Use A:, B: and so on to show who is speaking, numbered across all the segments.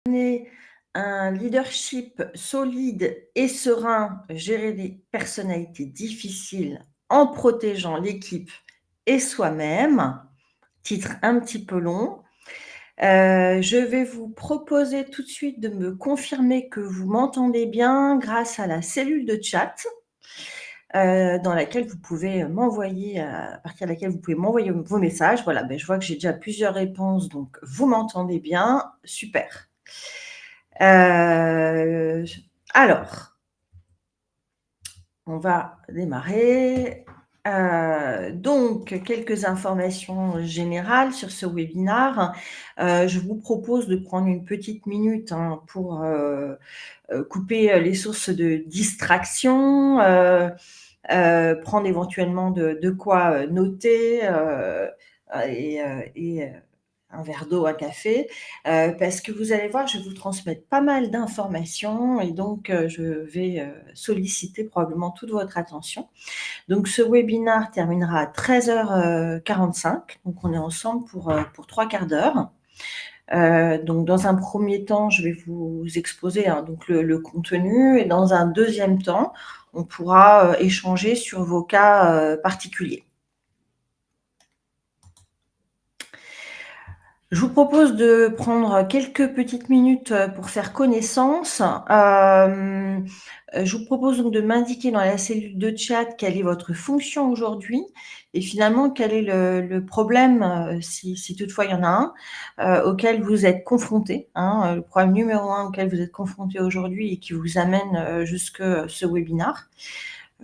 A: Donner un leadership solide et serein, gérer des personnalités difficiles en protégeant l'équipe et soi-même. Titre un petit peu long. Je vais vous proposer tout de suite de me confirmer que vous m'entendez bien grâce à la cellule de chat, dans laquelle vous pouvez m'envoyer, à partir de laquelle vous pouvez m'envoyer vos messages. Voilà, je vois que j'ai déjà plusieurs réponses, donc vous m'entendez bien, super. Alors, on va démarrer. Donc quelques informations générales sur ce webinaire. Je vous propose de prendre une petite minute, pour, couper, les sources de distraction, prendre éventuellement de quoi, noter, et un verre d'eau, un café, parce que vous allez voir, je vais vous transmettre pas mal d'informations et donc je vais, solliciter probablement toute votre attention. Donc ce webinaire terminera à 13h45, donc on est ensemble pour 3/4 d'heure. Donc dans un premier temps, je vais vous exposer, donc le contenu et dans un deuxième temps, on pourra, échanger sur vos cas, particuliers. Je vous propose de prendre quelques petites minutes, pour faire connaissance. Je vous propose donc de m'indiquer dans la cellule de chat quelle est votre fonction aujourd'hui et finalement quel est le problème, si toutefois il y en a un, auquel vous êtes confronté, le problème numéro 1 auquel vous êtes confronté aujourd'hui et qui vous amène, jusque ce webinaire.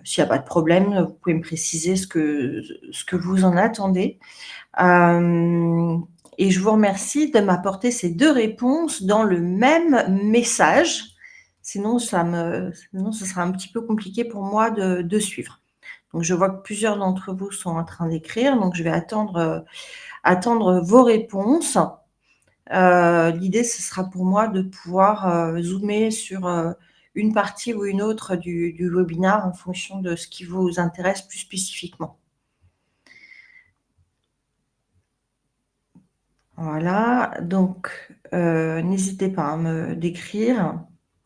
A: S'il y a pas de problème, vous pouvez me préciser ce que vous en attendez. Et je vous remercie de m'apporter ces 2 réponses dans le même message. Sinon ce sera un petit peu compliqué pour moi de suivre. Donc je vois que plusieurs d'entre vous sont en train d'écrire, donc je vais attendre vos réponses. L'idée, ce sera pour moi de pouvoir, zoomer sur, une partie ou une autre du webinaire en fonction de ce qui vous intéresse plus spécifiquement. Voilà, donc n'hésitez pas à me décrire.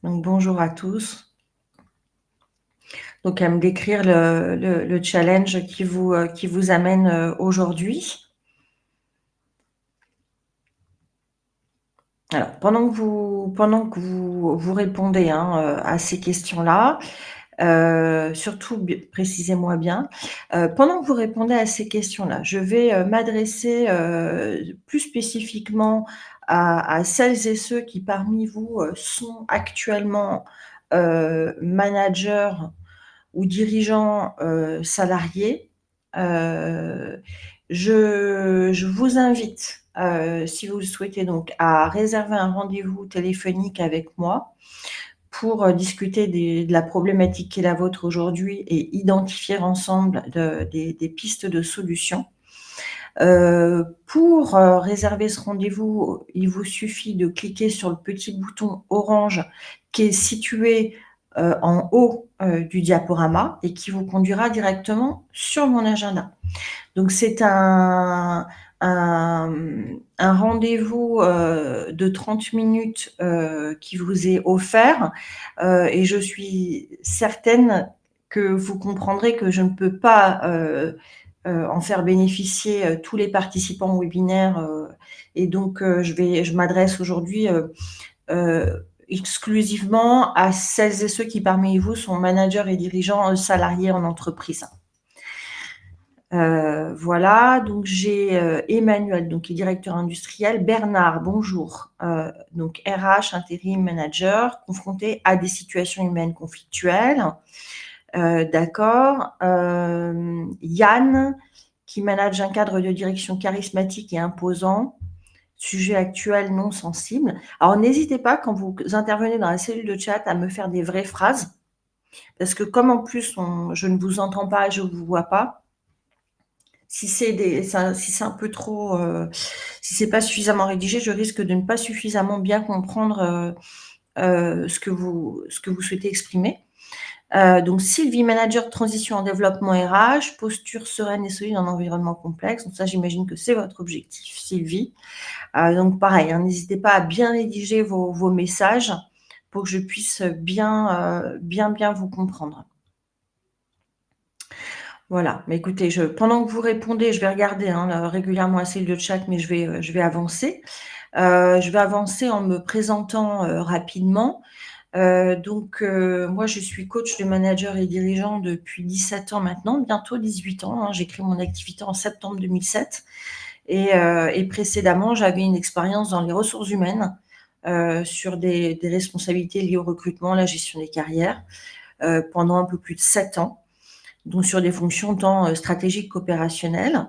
A: Donc bonjour à tous. Donc à me décrire le challenge qui vous amène, aujourd'hui. Alors pendant que vous répondez, à ces questions-là, surtout précisez-moi bien. Pendant que vous répondez à ces questions-là, je vais, m'adresser, plus spécifiquement à celles et ceux qui parmi vous, sont actuellement, managers ou dirigeants, salariés. Heu, je vous invite, si vous le souhaitez donc, à réserver un rendez-vous téléphonique avec moi pour, discuter de la problématique qui est la vôtre aujourd'hui et identifier ensemble des pistes de solutions. Pour, réserver ce rendez-vous, il vous suffit de cliquer sur le petit bouton orange qui est situé, en haut, du diaporama et qui vous conduira directement sur mon agenda. Donc c'est un, un rendez-vous, de 30 minutes, qui vous est offert, et je suis certaine que vous comprendrez que je ne peux pas, en faire bénéficier, tous les participants au webinaire, et donc je m'adresse aujourd'hui, exclusivement à celles et ceux qui parmi vous sont managers et dirigeants, salariés en entreprise. Voilà, donc j'ai, Emmanuel, donc qui est directeur industriel. Bernard, bonjour, donc RH, intérim manager, confronté à des situations humaines conflictuelles. D'accord. Yann, qui manage un cadre de direction charismatique et imposant. Sujet actuel non sensible. Alors n'hésitez pas quand vous intervenez dans la cellule de chat à me faire des vraies phrases, parce que comme en plus je ne vous entends pas, je ne vous vois pas, si c'est un peu trop, si c'est pas suffisamment rédigé, je risque de ne pas suffisamment bien comprendre, ce que vous souhaitez exprimer. Donc Sylvie, manager de transition en développement RH, posture sereine et solide en environnement complexe. Donc ça, j'imagine que c'est votre objectif, Sylvie. Donc pareil, hein, n'hésitez pas à bien rédiger vos messages pour que je puisse bien vous comprendre. Voilà, mais écoutez, pendant que vous répondez, je vais regarder régulièrement la cellule de chat, mais je vais avancer. Je vais avancer en me présentant rapidement. Moi, je suis coach de manager et dirigeant depuis 17 ans maintenant, bientôt 18 ans. Hein. J'ai créé mon activité en septembre 2007. Et précédemment, j'avais une expérience dans les ressources humaines sur des responsabilités liées au recrutement, la gestion des carrières, pendant un peu plus de 7 ans, donc sur des fonctions tant stratégiques qu'opérationnelles.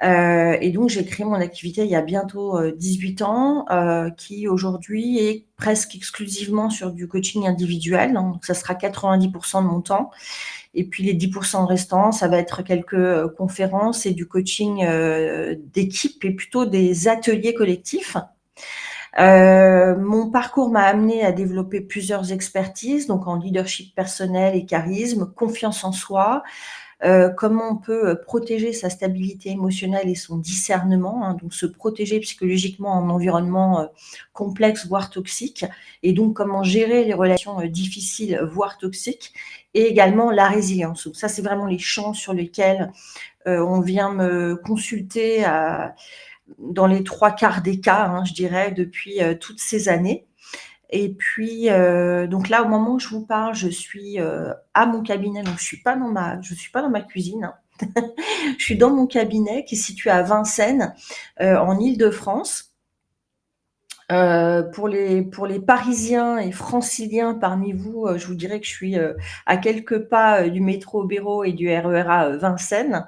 A: Et donc, j'ai créé mon activité il y a bientôt 18 ans, qui aujourd'hui est presque exclusivement sur du coaching individuel. Hein, donc, ça sera 90% de mon temps. Et puis, les 10% restants, ça va être quelques conférences et du coaching d'équipe et plutôt des ateliers collectifs. Mon parcours m'a amené à développer plusieurs expertises, donc en leadership personnel et charisme, confiance en soi, comment on peut protéger sa stabilité émotionnelle et son discernement, hein, donc se protéger psychologiquement en environnement complexe, voire toxique, et donc comment gérer les relations difficiles, voire toxiques, et également la résilience. Donc ça, c'est vraiment les champs sur lesquels on vient me consulter dans les 3/4 des cas, hein, je dirais, depuis toutes ces années. Et puis, donc là, au moment où je vous parle, je suis à mon cabinet, donc je suis pas dans ma cuisine. Hein. Je suis dans mon cabinet qui est situé à Vincennes, en Île-de-France. Pour les Parisiens et Franciliens parmi vous, je vous dirais que je suis à quelques pas du métro Béraud et du RER A Vincennes,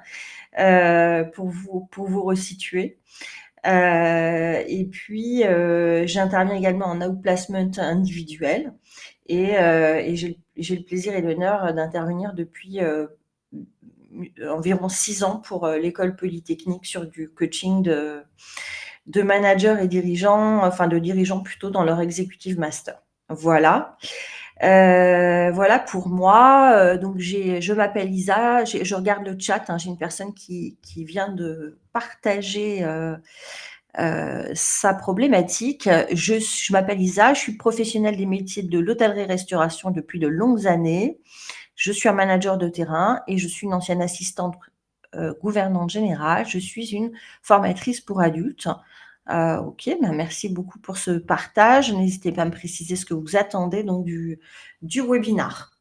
A: pour vous resituer. Et puis, j'interviens également en outplacement individuel et j'ai le plaisir et l'honneur d'intervenir depuis environ 6 ans pour l'école polytechnique sur du coaching de managers et dirigeants, enfin de dirigeants plutôt dans leur executive master. Voilà. Voilà pour moi. Donc je m'appelle Isa, je regarde le chat, hein, j'ai une personne qui vient de partager sa problématique. Je m'appelle Isa, je suis professionnelle des métiers de l'hôtellerie-restauration depuis de longues années. Je suis un manager de terrain et je suis une ancienne assistante gouvernante générale. Je suis une formatrice pour adultes. Ok, merci beaucoup pour ce partage. N'hésitez pas à me préciser ce que vous attendez donc du webinar.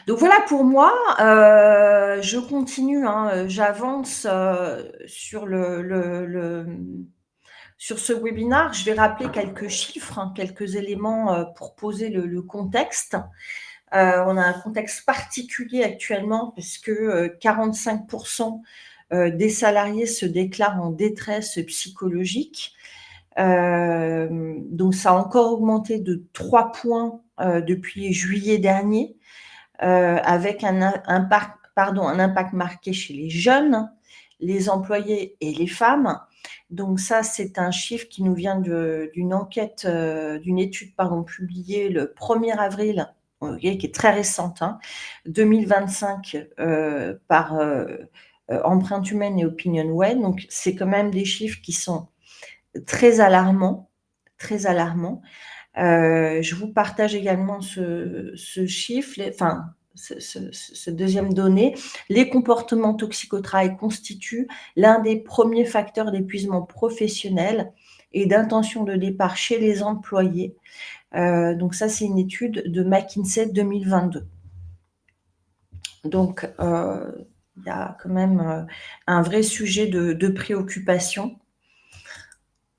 A: Donc voilà pour moi, je continue, hein, j'avance sur sur ce webinar. Je vais rappeler quelques chiffres, hein, quelques éléments pour poser le contexte. On a un contexte particulier actuellement puisque 45% des salariés se déclarent en détresse psychologique. Donc ça a encore augmenté de 3 points depuis juillet dernier, avec un impact marqué chez les jeunes, les employés et les femmes. Donc ça, c'est un chiffre qui nous vient d'une enquête, d'une étude publiée le 1er avril, qui est très récente, hein, 2025, par Empreinte Humaine et OpinionWay. Donc c'est quand même des chiffres qui sont très alarmants, très alarmants. Je vous partage également ce chiffre, ce deuxième donnée. Les comportements toxiques au travail constituent l'un des premiers facteurs d'épuisement professionnel et d'intention de départ chez les employés. Donc ça, c'est une étude de McKinsey 2022. Donc, il y a quand même un vrai sujet de préoccupation.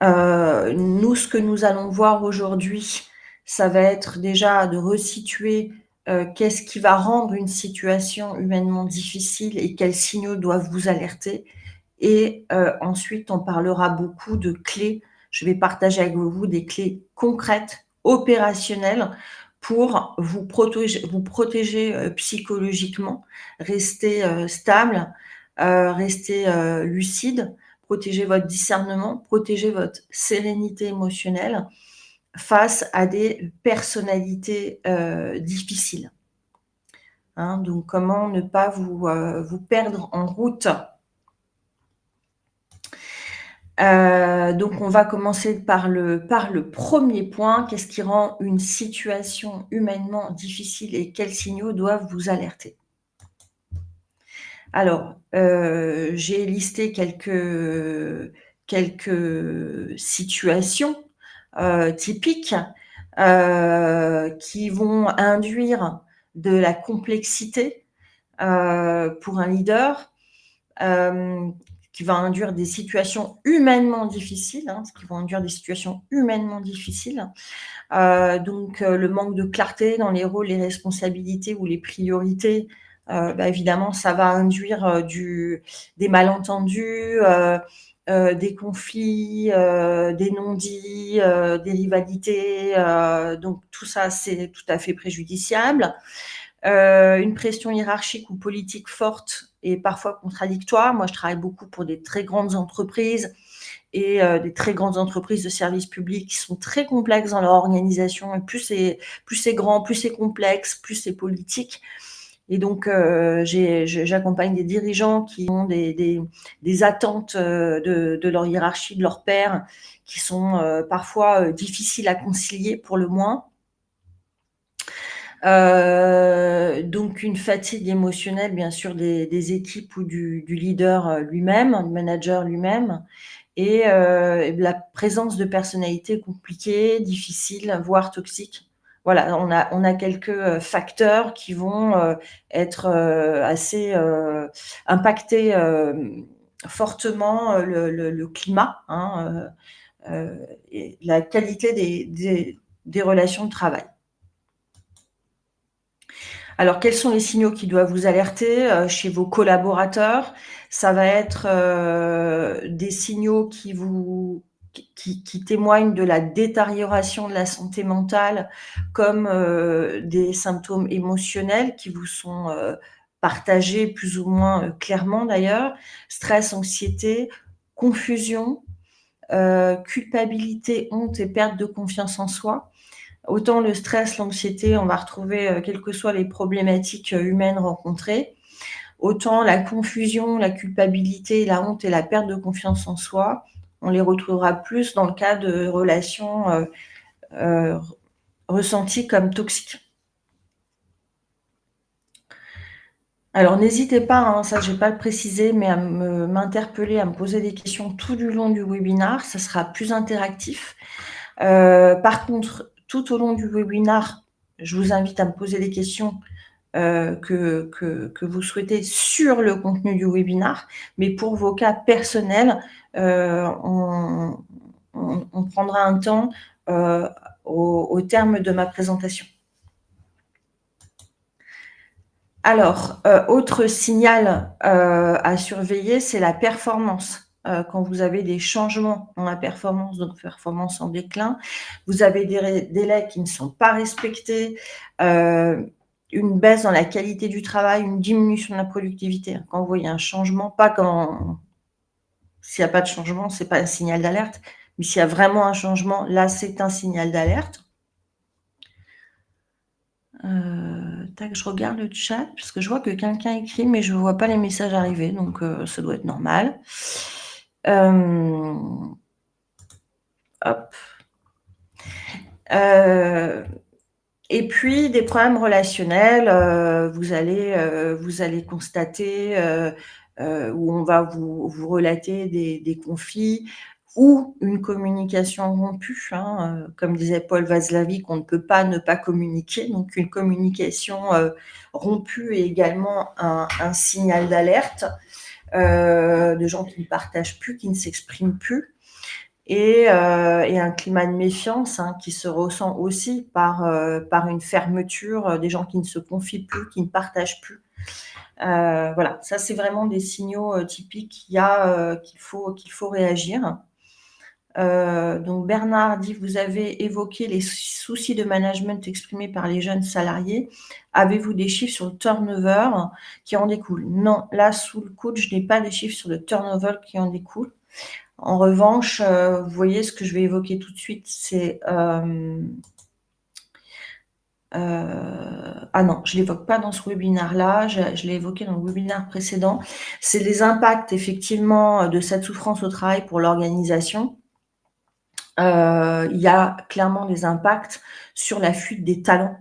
A: Nous, ce que nous allons voir aujourd'hui, ça va être déjà de resituer qu'est-ce qui va rendre une situation humainement difficile et quels signaux doivent vous alerter. Et ensuite, on parlera beaucoup de clés. Je vais partager avec vous des clés concrètes, opérationnelles, pour vous protéger psychologiquement, rester stable, rester lucide, protéger votre discernement, protéger votre sérénité émotionnelle, face à des personnalités difficiles. Hein, donc comment ne pas vous perdre en route. Donc on va commencer par le premier point. Qu'est-ce qui rend une situation humainement difficile et quels signaux doivent vous alerter? Alors, j'ai listé quelques situations typiques qui vont induire de la complexité pour un leader, qui va induire des situations humainement difficiles, hein, qui vont induire des situations humainement difficiles. Donc, le manque de clarté dans les rôles, les responsabilités ou les priorités, évidemment, ça va induire des malentendus, des conflits, des non-dits, des rivalités. Donc, tout ça, c'est tout à fait préjudiciable. Une pression hiérarchique ou politique forte et parfois contradictoire. Moi, je travaille beaucoup pour des très grandes entreprises et des très grandes entreprises de services publics qui sont très complexes dans leur organisation. Et plus c'est grand, plus c'est complexe, plus c'est politique. Et donc, j'accompagne des dirigeants qui ont des attentes de leur hiérarchie, de leur pairs, qui sont parfois difficiles à concilier pour le moins. Donc une fatigue émotionnelle, bien sûr, des équipes ou du leader lui-même, du manager lui-même, et la présence de personnalités compliquées, difficiles, voire toxiques. Voilà, on a quelques facteurs qui vont être assez impacter fortement le climat, hein, et la qualité des relations de travail. Alors, quels sont les signaux qui doivent vous alerter chez vos collaborateurs? Ça va être des signaux qui témoignent de la détérioration de la santé mentale, comme des symptômes émotionnels qui vous sont partagés plus ou moins clairement d'ailleurs. Stress, anxiété, confusion, culpabilité, honte et perte de confiance en soi. Autant le stress, l'anxiété, on va retrouver quelles que soient les problématiques humaines rencontrées. Autant la confusion, la culpabilité, la honte et la perte de confiance en soi, on les retrouvera plus dans le cas de relations ressenties comme toxiques. Alors n'hésitez pas, hein, ça je vais pas le préciser, mais à m'interpeller, à me poser des questions tout du long du webinaire, ça sera plus interactif. Par contre, tout au long du webinaire, je vous invite à me poser des questions que vous souhaitez sur le contenu du webinaire, mais pour vos cas personnels, on prendra un temps au terme de ma présentation. Alors, autre signal à surveiller, c'est la performance. Quand vous avez des changements dans la performance, donc performance en déclin, vous avez des délais qui ne sont pas respectés, une baisse dans la qualité du travail, une diminution de la productivité. Quand vous voyez un changement, pas quand s'il n'y a pas de changement, c'est pas un signal d'alerte, mais s'il y a vraiment un changement, là, c'est un signal d'alerte. Je regarde le chat parce que je vois que quelqu'un écrit, mais je ne vois pas les messages arriver, donc ça doit être normal. Hop. Et puis des problèmes relationnels, vous allez constater où on va vous relater des conflits ou une communication rompue, hein, comme disait Paul Watzlawick, on ne peut pas ne pas communiquer, donc une communication rompue est également un signal d'alerte de gens qui ne partagent plus, qui ne s'expriment plus. Et un climat de méfiance qui se ressent aussi par une fermeture, des gens qui ne se confient plus, qui ne partagent plus. Voilà, ça c'est vraiment des signaux typiques qu'il faut réagir. Donc Bernard dit: vous avez évoqué les soucis de management exprimés par les jeunes salariés. Avez-vous des chiffres sur le turnover qui en découle? Non, là sous le coude, je n'ai pas des chiffres sur le turnover qui en découle. En revanche, vous voyez ce que je vais évoquer tout de suite, c'est, ah non, je l'évoque pas dans ce webinaire-là, je l'ai évoqué dans le webinaire précédent. C'est les impacts effectivement, de cette souffrance au travail pour l'organisation. Il y a clairement des impacts sur la fuite des talents,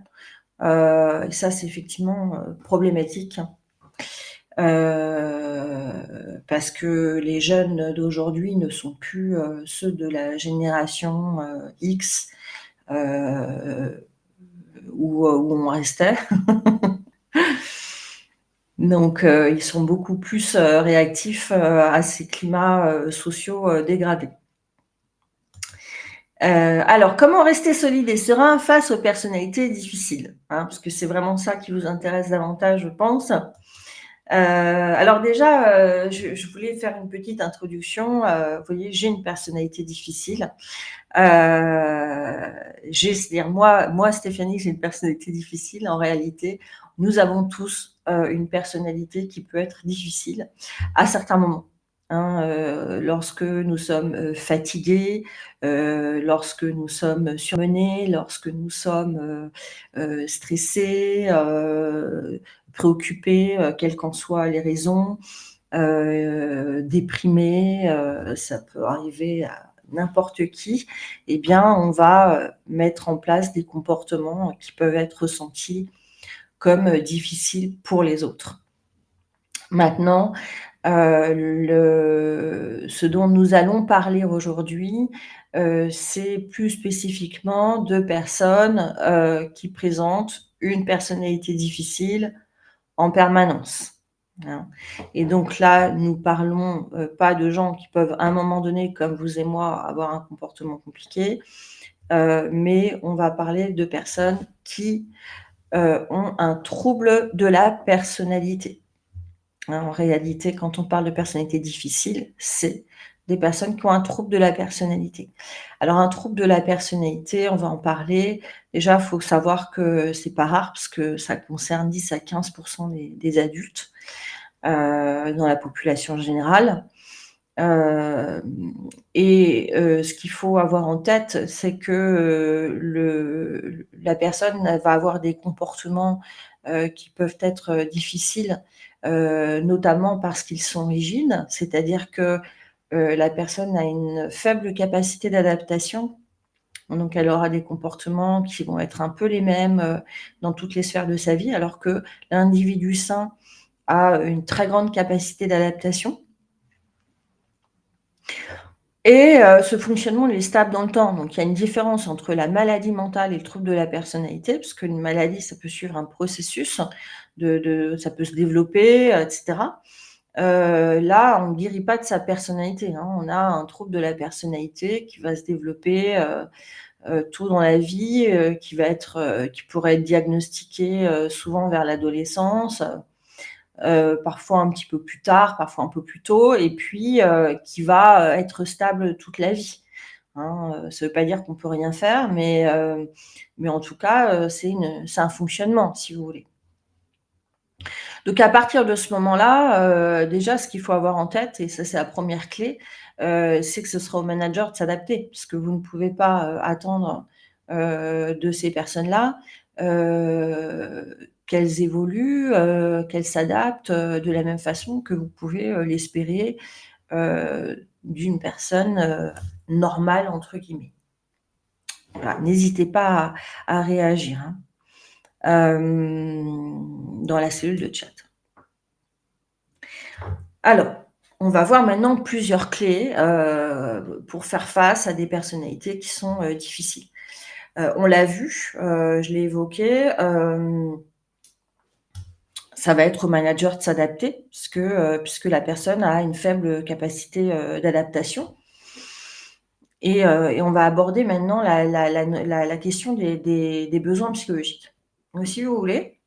A: et ça, c'est effectivement, problématique, parce que les jeunes d'aujourd'hui ne sont plus, ceux de la génération, X, où on restait. Donc, ils sont beaucoup plus, réactifs, à ces climats, sociaux, dégradés. Alors, comment rester solide et serein face aux personnalités difficiles, hein? Parce que c'est vraiment ça qui vous intéresse davantage, je pense. Alors déjà, je voulais faire une petite introduction. Vous voyez, j'ai une personnalité difficile. C'est-à-dire moi, Stéphanie, j'ai une personnalité difficile. En réalité, nous avons tous une personnalité qui peut être difficile à certains moments. Hein, lorsque nous sommes fatigués, lorsque nous sommes surmenés, lorsque nous sommes stressés, préoccupés, quelles qu'en soient les raisons, déprimés, ça peut arriver à n'importe qui, eh bien, on va mettre en place des comportements qui peuvent être ressentis comme difficiles pour les autres. Maintenant, ce dont nous allons parler aujourd'hui, c'est plus spécifiquement de personnes qui présentent une personnalité difficile en permanence. Hein. Et donc là, nous parlons pas de gens qui peuvent à un moment donné, comme vous et moi, avoir un comportement compliqué, mais on va parler de personnes qui ont un trouble de la personnalité. Hein, en réalité, quand on parle de personnalité difficile, c'est des personnes qui ont un trouble de la personnalité. Alors un trouble de la personnalité, on va en parler. Déjà, il faut savoir que c'est pas rare parce que ça concerne 10 à 15% des adultes dans la population générale. Ce qu'il faut avoir en tête, c'est que la personne va avoir des comportements qui peuvent être difficiles, notamment parce qu'ils sont rigides, c'est-à-dire que la personne a une faible capacité d'adaptation. Donc, elle aura des comportements qui vont être un peu les mêmes dans toutes les sphères de sa vie, alors que l'individu sain a une très grande capacité d'adaptation. Et ce fonctionnement, il est stable dans le temps. Donc, il y a une différence entre la maladie mentale et le trouble de la personnalité, parce qu'une maladie, ça peut suivre un processus, ça peut se développer, etc. Là, on ne guérit pas de sa personnalité, hein. On a un trouble de la personnalité qui va se développer tôt dans la vie, qui pourrait être diagnostiqué souvent vers l'adolescence. Parfois un petit peu plus tard, parfois un peu plus tôt, et puis qui va être stable toute la vie. Hein, ça ne veut pas dire qu'on ne peut rien faire, mais en tout cas, c'est un fonctionnement, si vous voulez. Donc à partir de ce moment-là, déjà, ce qu'il faut avoir en tête, et ça c'est la première clé, c'est que ce sera au manager de s'adapter, parce que vous ne pouvez pas attendre de ces personnes-là qu'elles évoluent, qu'elles s'adaptent de la même façon que vous pouvez l'espérer d'une personne normale, entre guillemets. Voilà, n'hésitez pas à réagir hein, dans la cellule de chat. Alors, on va voir maintenant plusieurs clés pour faire face à des personnalités qui sont difficiles. On l'a vu, je l'ai évoqué, ça va être au manager de s'adapter puisque la personne a une faible capacité d'adaptation. Et on va aborder maintenant la question des besoins psychologiques. Donc, si vous voulez,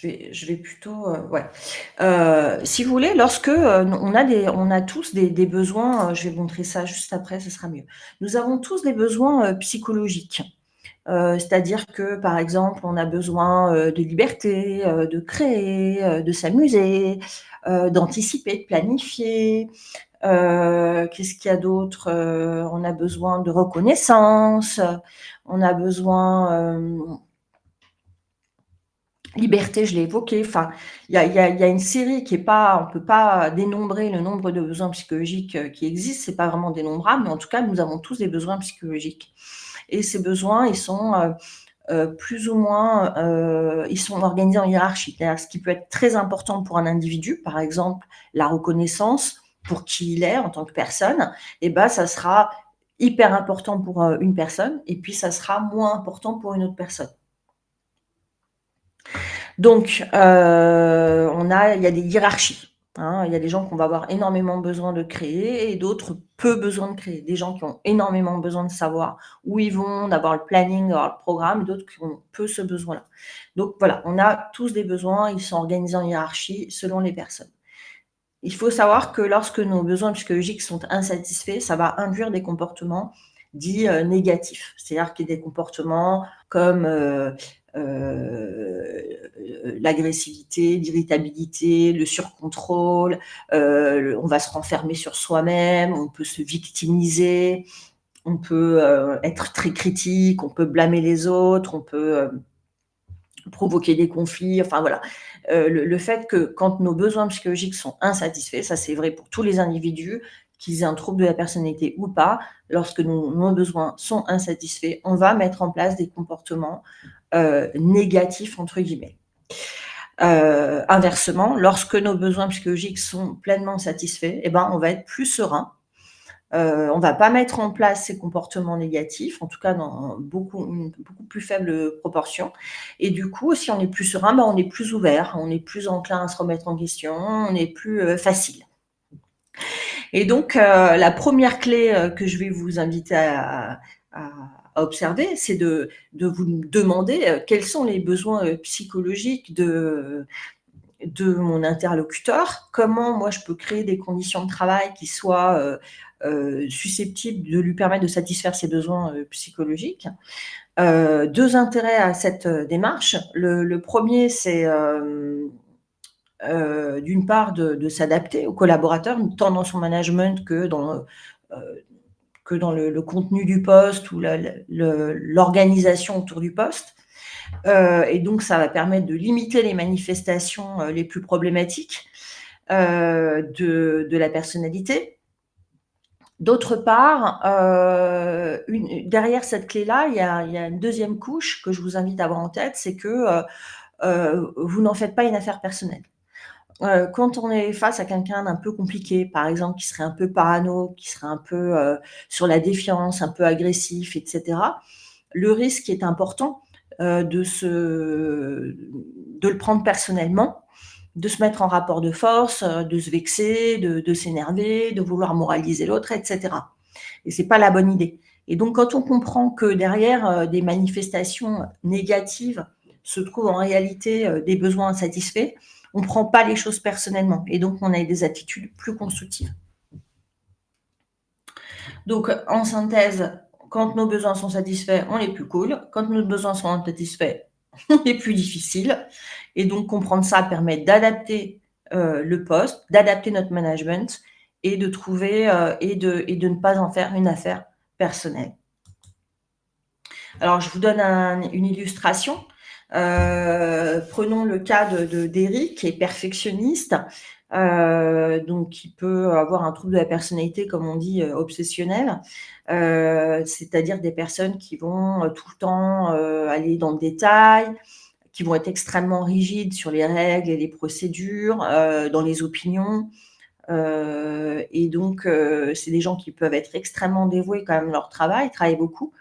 A: je vais plutôt, ouais. Si vous voulez, lorsque on a tous des besoins, je vais vous montrer ça juste après, ce sera mieux. Nous avons tous des besoins psychologiques. C'est-à-dire que, par exemple, on a besoin, de liberté, de créer, de s'amuser, d'anticiper, de planifier. Qu'est-ce qu'il y a d'autre? On a besoin de reconnaissance, on a besoin, liberté, je l'ai évoqué. Enfin, il y a une série qui est pas, on peut pas dénombrer le nombre de besoins psychologiques, qui existent. C'est pas vraiment dénombrable, mais en tout cas, nous avons tous des besoins psychologiques et ces besoins, ils sont, plus ou moins, ils sont organisés en hiérarchie. C'est-à-dire ce qui peut être très important pour un individu, par exemple, la reconnaissance pour qui il est en tant que personne, et ben, ça sera hyper important pour, une personne et puis ça sera moins important pour une autre personne. Donc, il y a des hiérarchies, hein. Il y a des gens qu'on va avoir énormément besoin de créer et d'autres peu besoin de créer. Des gens qui ont énormément besoin de savoir où ils vont, d'avoir le planning, d'avoir le programme, d'autres qui ont peu ce besoin-là. Donc voilà, on a tous des besoins, ils sont organisés en hiérarchie selon les personnes. Il faut savoir que lorsque nos besoins psychologiques sont insatisfaits, ça va induire des comportements dits, négatifs. C'est-à-dire qu'il y a des comportements comme, l'agressivité, l'irritabilité, le surcontrôle, on va se renfermer sur soi-même, on peut se victimiser, on peut, être très critique, on peut blâmer les autres, on peut, provoquer des conflits, enfin voilà. Le fait que quand nos besoins psychologiques sont insatisfaits, ça c'est vrai pour tous les individus, qu'ils aient un trouble de la personnalité ou pas, lorsque nos besoins sont insatisfaits, on va mettre en place des comportements négatifs entre guillemets. Inversement, lorsque nos besoins psychologiques sont pleinement satisfaits, eh ben, on va être plus serein. On va pas mettre en place ces comportements négatifs, en tout cas dans une beaucoup plus faible proportion. Et du coup, si on est plus serein, ben, on est plus ouvert, on est plus enclin à se remettre en question, on est plus facile. Et donc, la première clé que je vais vous inviter à observer, c'est de vous demander quels sont les besoins psychologiques de mon interlocuteur, comment moi je peux créer des conditions de travail qui soient susceptibles de lui permettre de satisfaire ses besoins psychologiques. Deux intérêts à cette démarche. Le premier, c'est d'une part de s'adapter aux collaborateurs, tant dans son management que dans le contenu du poste ou l'organisation autour du poste. Et donc, ça va permettre de limiter les manifestations les plus problématiques de la personnalité. D'autre part, derrière cette clé-là, il y a une deuxième couche que je vous invite à avoir en tête, c'est que vous n'en faites pas une affaire personnelle. Quand on est face à quelqu'un d'un peu compliqué, par exemple, qui serait un peu parano, qui serait un peu sur la défiance, un peu agressif, etc., le risque est important de le prendre personnellement, de se mettre en rapport de force, de se vexer, de s'énerver, de vouloir moraliser l'autre, etc. Et c'est pas la bonne idée. Et donc, quand on comprend que derrière des manifestations négatives se trouvent en réalité des besoins insatisfaits, on ne prend pas les choses personnellement et donc on a des attitudes plus constructives. Donc, en synthèse, quand nos besoins sont satisfaits, on est plus cool. Quand nos besoins sont insatisfaits, on est plus difficile. Et donc, comprendre ça permet d'adapter le poste, d'adapter notre management et de trouver et de ne pas en faire une affaire personnelle. Alors, je vous donne une illustration. Prenons le cas d'Éric, qui est perfectionniste, donc qui peut avoir un trouble de la personnalité, comme on dit, obsessionnel, c'est-à-dire des personnes qui vont tout le temps aller dans le détail, qui vont être extrêmement rigides sur les règles et les procédures, dans les opinions. Et donc, c'est des gens qui peuvent être extrêmement dévoués quand même à leur travail, travaillent beaucoup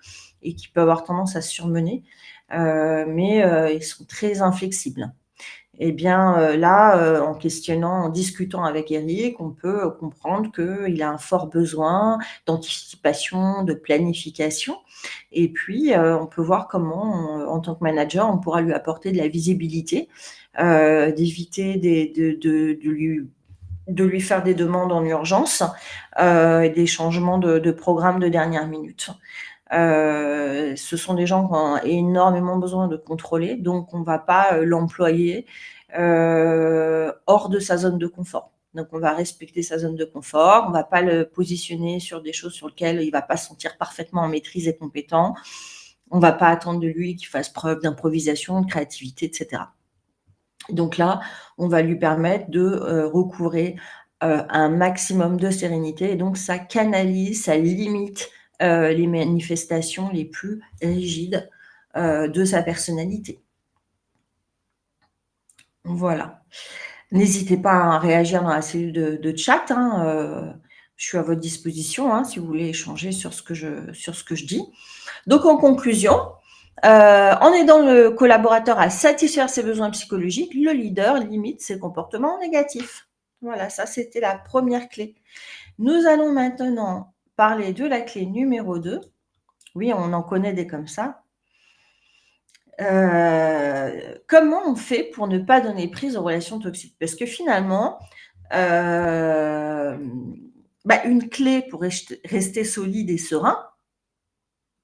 A: et qui peuvent avoir tendance à se surmener, mais ils sont très inflexibles. Et bien là, en questionnant, en discutant avec Éric, on peut comprendre qu'il a un fort besoin d'anticipation, de planification. Et puis, on peut voir comment, en tant que manager, on pourra lui apporter de la visibilité, d'éviter de lui faire des demandes en urgence et des changements de programme de dernière minute. Ce sont des gens qui ont énormément besoin de contrôler, donc on ne va pas l'employer hors de sa zone de confort. Donc on va respecter sa zone de confort, on ne va pas le positionner sur des choses sur lesquelles il ne va pas se sentir parfaitement en maîtrise et compétent. On ne va pas attendre de lui qu'il fasse preuve d'improvisation, de créativité, etc. Donc là, on va lui permettre de recouvrer un maximum de sérénité, et donc ça canalise, ça limite les manifestations les plus rigides de sa personnalité. Voilà. N'hésitez pas à réagir dans la cellule de chat, hein, je suis à votre disposition, hein, si vous voulez échanger sur ce que je dis. Donc en conclusion, en aidant le collaborateur à satisfaire ses besoins psychologiques, le leader limite ses comportements négatifs. Voilà, ça c'était la première clé. Nous allons maintenant parler de la clé numéro 2. Oui, on en connaît des comme ça. Comment on fait pour ne pas donner prise aux relations toxiques? Parce que finalement, une clé pour rester solide et serein,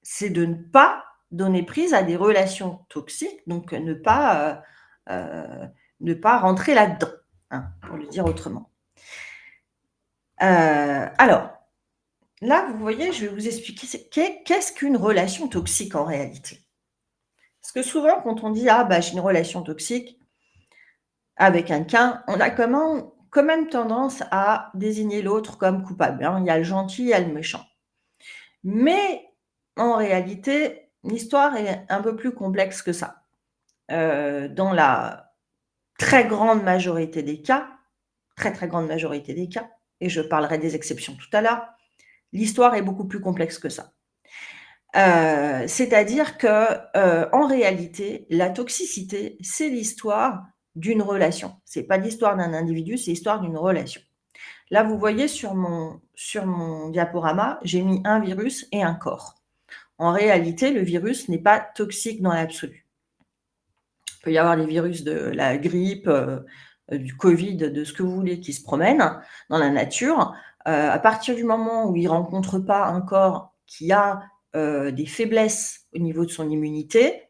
A: c'est de ne pas donner prise à des relations toxiques, donc ne pas rentrer là-dedans, hein, pour le dire autrement. Alors, là, vous voyez, je vais vous expliquer qu'est-ce qu'une relation toxique en réalité. Parce que souvent, quand on dit « Ah, j'ai une relation toxique », avec quelqu'un, on a quand même tendance à désigner l'autre comme coupable, hein. Il y a le gentil, il y a le méchant. Mais en réalité, l'histoire est un peu plus complexe que ça. Dans la très grande majorité des cas, très, très grande majorité des cas, et je parlerai des exceptions tout à l'heure, l'histoire est beaucoup plus complexe que ça. C'est-à-dire que, en réalité, la toxicité, c'est l'histoire d'une relation. C'est pas l'histoire d'un individu, c'est l'histoire d'une relation. Là, vous voyez sur mon diaporama, j'ai mis un virus et un corps. En réalité, le virus n'est pas toxique dans l'absolu. Il peut y avoir des virus de la grippe, du Covid, de ce que vous voulez, qui se promènent dans la nature. À partir du moment où il ne rencontre pas un corps qui a des faiblesses au niveau de son immunité,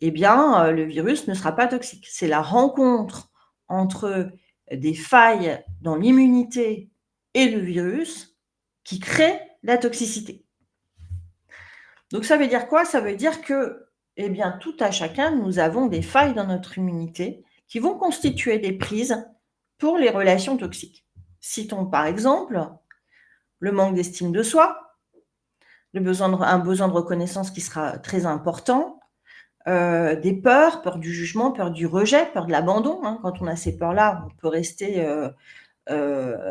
A: eh bien, le virus ne sera pas toxique. C'est la rencontre entre des failles dans l'immunité et le virus qui crée la toxicité. Donc, ça veut dire quoi? Ça veut dire que, eh bien, tout à chacun, nous avons des failles dans notre immunité qui vont constituer des prises pour les relations toxiques. Citons par exemple le manque d'estime de soi, un besoin de reconnaissance qui sera très important, des peurs, peur du jugement, peur du rejet, peur de l'abandon, hein. Quand on a ces peurs-là, on peut rester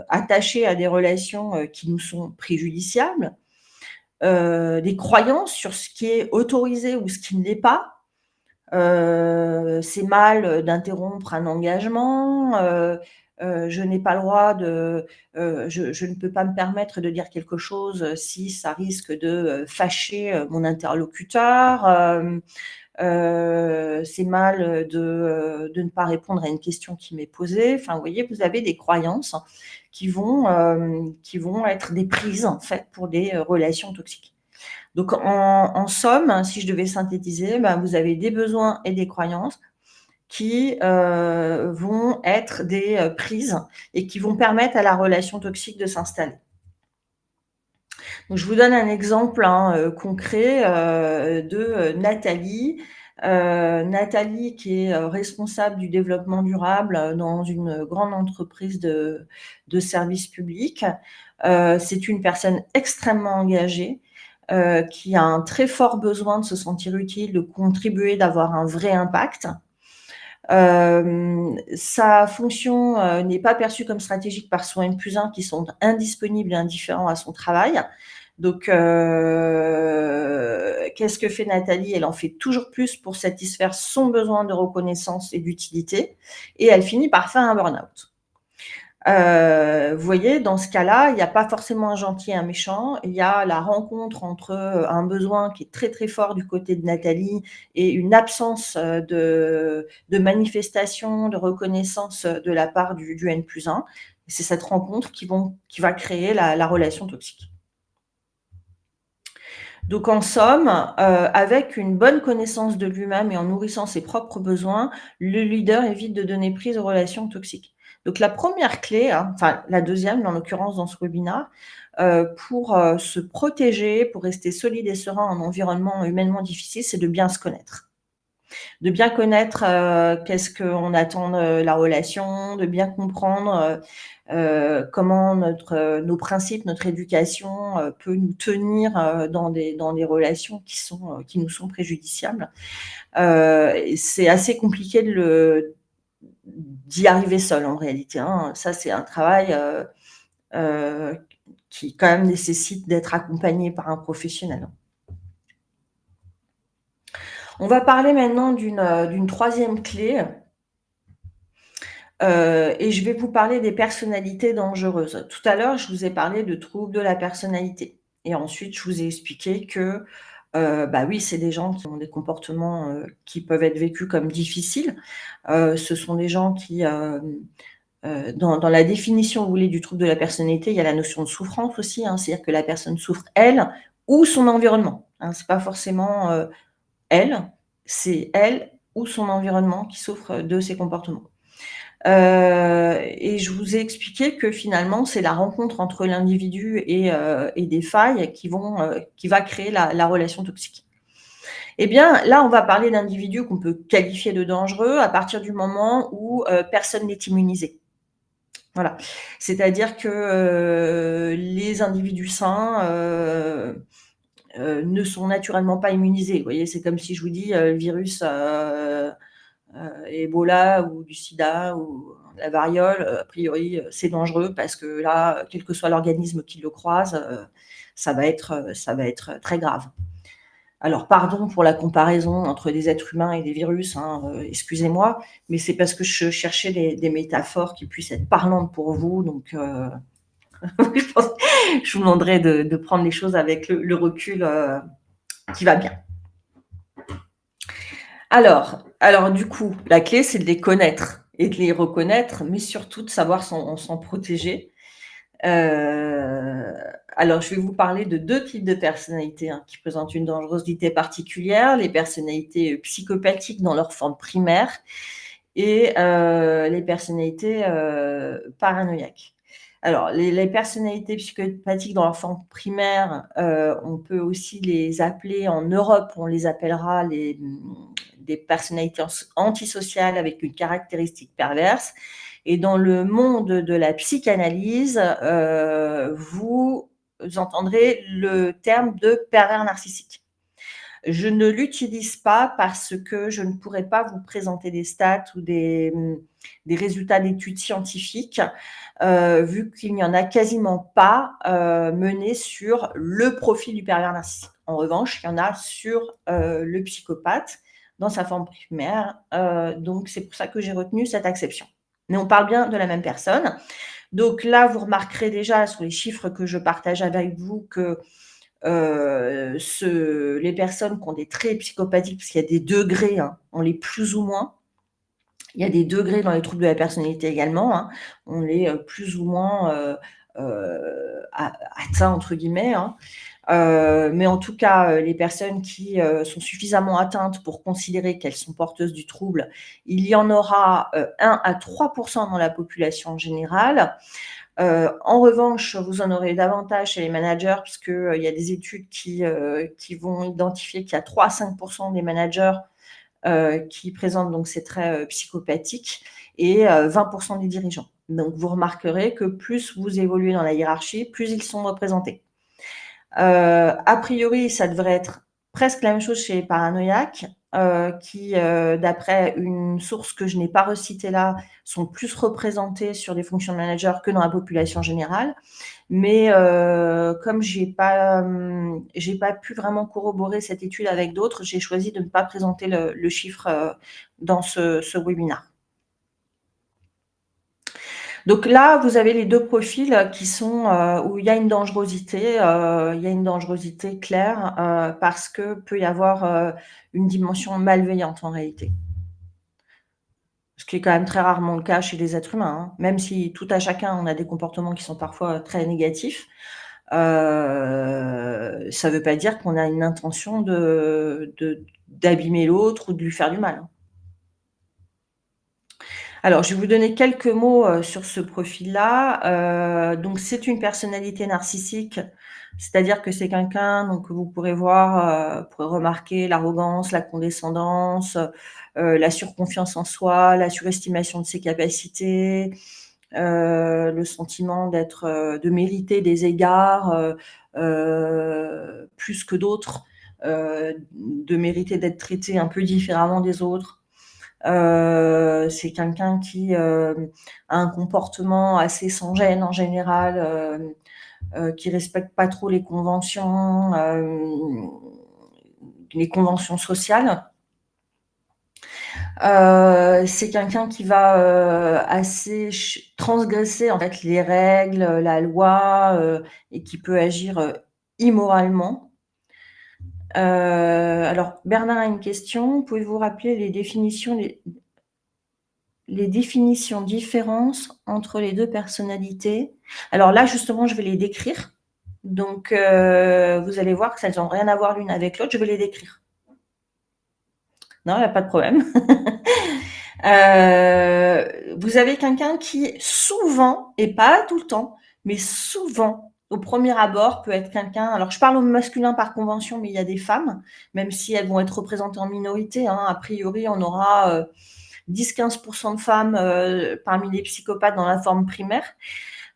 A: attaché à des relations qui nous sont préjudiciables. Des croyances sur ce qui est autorisé ou ce qui ne l'est pas. C'est mal d'interrompre un engagement, je n'ai pas le droit je ne peux pas me permettre de dire quelque chose si ça risque de fâcher mon interlocuteur. C'est mal de ne pas répondre à une question qui m'est posée. Enfin, vous voyez, vous avez des croyances qui vont être des prises, en fait, pour des relations toxiques. Donc, en somme, si je devais synthétiser, vous avez des besoins et des croyances qui vont être des prises et qui vont permettre à la relation toxique de s'installer. Donc, je vous donne un exemple concret de Nathalie. Nathalie qui est responsable du développement durable dans une grande entreprise de services publics. C'est une personne extrêmement engagée qui a un très fort besoin de se sentir utile, de contribuer, d'avoir un vrai impact. Sa fonction n'est pas perçue comme stratégique par son N+1 qui sont indisponibles et indifférents à son travail. Donc, qu'est-ce que fait Nathalie? Elle en fait toujours plus pour satisfaire son besoin de reconnaissance et d'utilité, et elle finit par faire un burn-out. Vous voyez, dans ce cas-là, il n'y a pas forcément un gentil et un méchant. Il y a la rencontre entre un besoin qui est très, très fort du côté de Nathalie et une absence de manifestation, de reconnaissance de la part du N+1. C'est cette rencontre qui va créer la relation toxique. Donc en somme, avec une bonne connaissance de lui-même et en nourrissant ses propres besoins, le leader évite de donner prise aux relations toxiques. Donc la première clé, hein, enfin la deuxième en l'occurrence dans ce webinaire, pour, se protéger, pour rester solide et serein en environnement humainement difficile, c'est de bien se connaître. De bien connaître, qu'est-ce qu'on attend de la relation, de bien comprendre, comment nos principes, notre éducation, peut nous tenir, dans des relations qui nous sont préjudiciables. Et c'est assez compliqué d'y arriver seul en réalité, hein. Ça, c'est un travail, heu, qui quand même nécessite d'être accompagné par un professionnel. On va parler maintenant d'une 3e clé. Et je vais vous parler des personnalités dangereuses. Tout à l'heure, je vous ai parlé de troubles de la personnalité et ensuite je vous ai expliqué que, bah, oui, c'est des gens qui ont des comportements, qui peuvent être vécus comme difficiles. Ce sont des gens qui, dans la définition, vous voulez, du trouble de la personnalité, il y a la notion de souffrance aussi, hein. C'est-à-dire que la personne souffre, elle ou son environnement, hein. C'est pas forcément, elle, c'est elle ou son environnement qui souffre de ces comportements. Et je vous ai expliqué que finalement, c'est la rencontre entre l'individu et des failles qui va créer la relation toxique. Eh bien, là, on va parler d'individus qu'on peut qualifier de dangereux à partir du moment où, personne n'est immunisé. Voilà. C'est-à-dire que, les individus sains, ne sont naturellement pas immunisés. Vous voyez? C'est comme si je vous dis, le virus, Ebola ou du sida ou la variole, a priori, c'est dangereux parce que là, quel que soit l'organisme qui le croise, ça va être très grave. Alors pardon pour la comparaison entre des êtres humains et des virus, hein, excusez-moi, mais c'est parce que je cherchais des métaphores qui puissent être parlantes pour vous, donc je vous demanderai de prendre les choses avec le recul, qui va bien. Alors du coup, la clé, c'est de les connaître et de les reconnaître, mais surtout de savoir s'en protéger. Heu, alors je vais vous parler de 2 types de personnalités, hein, qui présentent une dangerosité particulière, les personnalités, psychopathiques dans leur forme primaire et les personnalités, paranoïaques. Alors les personnalités psychopathiques dans leur forme primaire, on peut aussi les appeler en Europe, on les appellera des personnalités antisociales avec une caractéristique perverse et dans le monde de la psychanalyse, vous entendrez le terme de pervers narcissique. Je ne l'utilise pas parce que je ne pourrais pas vous présenter des stats ou des résultats d'études scientifiques, vu qu'il n'y en a quasiment pas, menés sur le profil du pervers narcissique. En revanche, il y en a sur, le psychopathe dans sa forme primaire, donc c'est pour ça que j'ai retenu cette acception. Mais on parle bien de la même personne. Donc là, vous remarquerez déjà sur les chiffres que je partage avec vous que les personnes qui ont des traits psychopathiques, parce qu'il y a des degrés, hein, on l'est plus ou moins. Il y a des degrés dans les troubles de la personnalité également, hein. On l'est, plus ou moins, «atteint» entre guillemets, hein. Mais en tout cas, les personnes qui, sont suffisamment atteintes pour considérer qu'elles sont porteuses du trouble, il y en aura, 1 à 3 dans la population générale. En revanche, vous en aurez davantage chez les managers puisque, il y a des études qui vont identifier qu'il y a 3 à 5 des managers, qui présentent donc ces traits, psychopathiques et 20 des dirigeants. Donc vous remarquerez que plus vous évoluez dans la hiérarchie, plus ils sont représentés. A priori, ça devrait être presque la même chose chez les paranoïaques, qui, d'après une source que je n'ai pas recitée là, sont plus représentés sur les fonctions de manager que dans la population générale. Mais, comme j'ai pas pu vraiment corroborer cette étude avec d'autres, j'ai choisi de ne pas présenter le chiffre, dans ce webinaire. Donc là, vous avez les 2 profils qui sont, où il y a une dangerosité, claire, parce que peut y avoir, une dimension malveillante en réalité. Ce qui est quand même très rarement le cas chez les êtres humains, hein. Même si tout à chacun, on a des comportements qui sont parfois très négatifs, Ça ne veut pas dire qu'on a une intention d'abîmer l'autre ou de lui faire du mal, hein. Alors, je vais vous donner quelques mots, sur ce profil-là. Donc c'est une personnalité narcissique, c'est-à-dire que c'est quelqu'un donc que vous pourrez voir, pourrez remarquer l'arrogance, la condescendance, la surconfiance en soi, la surestimation de ses capacités, le sentiment de mériter des égards, plus que d'autres, de mériter d'être traité un peu différemment des autres. C'est quelqu'un qui, a un comportement assez sans gêne en général, qui respecte pas trop les conventions sociales. C'est quelqu'un qui va, assez transgresser en fait les règles, la loi, et qui peut agir, immoralement. Alors Bernard a une question. Pouvez-vous rappeler les définitions différences entre les 2 personnalités? Alors là, justement, je vais les décrire. Donc, vous allez voir que elles n'ont rien à voir l'une avec l'autre. Je vais les décrire. Non, il n'y a pas de problème. Vous avez quelqu'un qui souvent, et pas tout le temps, mais souvent, au premier abord, peut être quelqu'un. Alors, je parle au masculin par convention, mais il y a des femmes, même si elles vont être représentées en minorité, hein. A priori, on aura 10-15% de femmes parmi les psychopathes dans la forme primaire.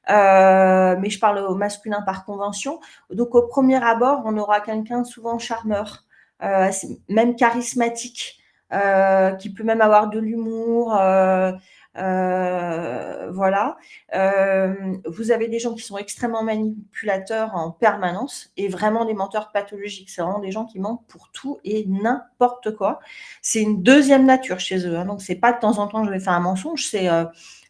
A: Mais je parle au masculin par convention. Donc, au premier abord, on aura quelqu'un souvent charmeur, même charismatique, qui peut même avoir de l'humour. Voilà. Vous avez des gens qui sont extrêmement manipulateurs en permanence et vraiment des menteurs pathologiques. C'est vraiment des gens qui mentent pour tout et n'importe quoi. C'est une deuxième nature chez eux, hein. Donc, c'est pas de temps en temps je vais faire un mensonge, c'est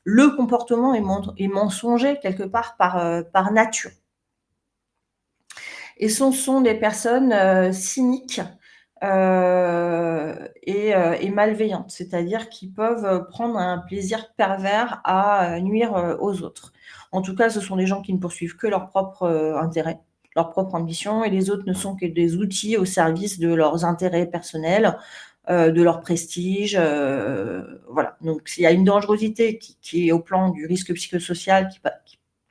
A: le comportement est mensonger quelque part par nature. Et ce sont des personnes cyniques et malveillantes, c'est-à-dire qui peuvent prendre un plaisir pervers à nuire aux autres. En tout cas, ce sont des gens qui ne poursuivent que leur propre intérêt, leur propre ambition, et les autres ne sont que des outils au service de leurs intérêts personnels, de leur prestige. Voilà. Donc, il y a une dangerosité qui est au plan du risque psychosocial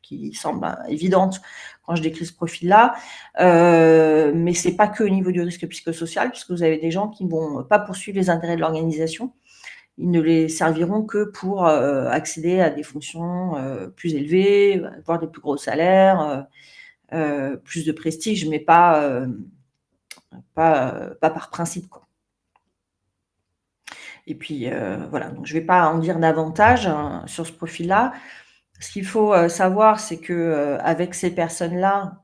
A: qui semble évidente quand je décris ce profil-là. Mais c'est pas que au niveau du risque psychosocial, puisque vous avez des gens qui ne vont pas poursuivre les intérêts de l'organisation. Ils ne les serviront que pour accéder à des fonctions plus élevées, avoir des plus gros salaires, plus de prestige, mais pas par principe, quoi. Et puis voilà, donc je ne vais pas en dire davantage hein, sur ce profil-là. Ce qu'il faut savoir, c'est que avec ces personnes-là,